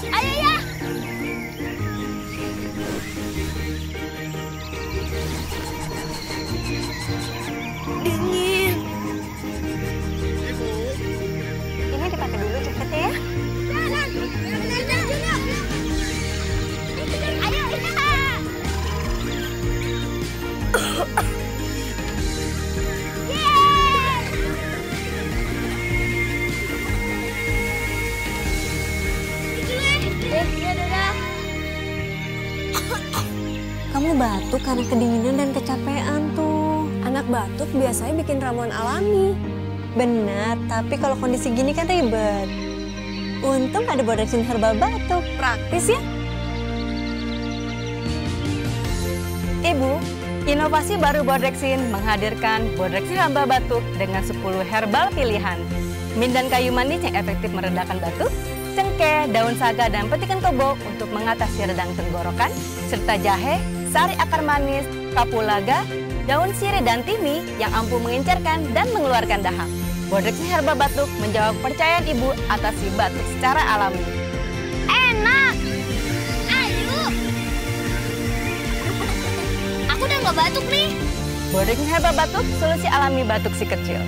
Ayo ya. Dingin. Ini dipakai dulu jaketnya ya. Ayo ya. Kamu batuk karena kedinginan dan kecapean tuh. Anak batuk biasanya bikin ramuan alami. Benar, tapi kalau kondisi gini kan ribet. Untung ada Bodrexin herbal batuk, praktis ya. Ibu, inovasi baru Bodrexin menghadirkan Bodrexin herbal batuk dengan 10 herbal pilihan. Mint dan kayu manis yang efektif meredakan batuk, cengkeh, daun saga, dan petikan kebo untuk mengatasi radang tenggorokan, serta jahe, sari akar manis, kapulaga, daun sirih, dan timi yang ampuh mengencerkan dan mengeluarkan dahak. Bodrexin herbal batuk menjawab kepercayaan ibu atasi batuk secara alami. Enak. Ayo. Aku udah nggak batuk nih. Bodrexin herbal batuk, solusi alami batuk si kecil.